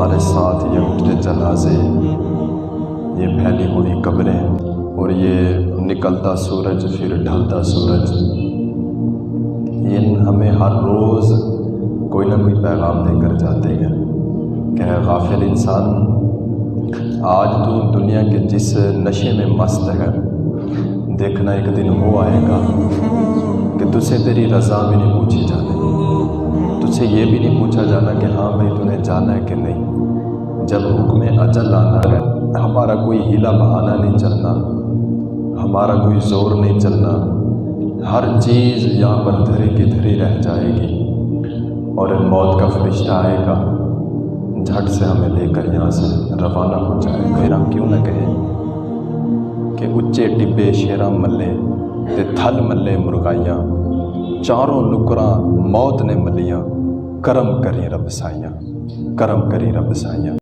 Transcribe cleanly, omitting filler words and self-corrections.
ہمارے ساتھ یہ اٹھتے جنازے، یہ پھیلی ہوئی قبریں اور یہ نکلتا سورج پھر ڈھلتا سورج، یہ ہمیں ہر روز کوئی نہ کوئی پیغام دے کر جاتے ہیں کہ اے غافل انسان، آج تو دنیا کے جس نشے میں مست ہے، دیکھنا ایک دن وہ آئے گا کہ تجھ سے تیری رضا بھی نہیں پوچھی جانے، تجھ سے یہ بھی نہیں پوچھا جانا کہ ہاں بھائی تو نے جانا ہے کہ نہیں۔ جب حکم اجل آنا ہے، ہمارا کوئی ہیلا بہانہ نہیں چلنا، ہمارا کوئی زور نہیں چلنا، ہر چیز یہاں پر دھری کی دھری رہ جائے گی اور موت کا فرشتہ آئے گا، جھٹ سے ہمیں لے کر یہاں سے روانہ ہو جائے گا۔ پھر ہم کیوں نہ کہیں کہ اچے ٹبے شیراں ملے تے تھل ملے مرغائیاں، چاروں نکراں موت نے ملیاں، کرم کری رب سائیاں، کرم کری رب سائیاں۔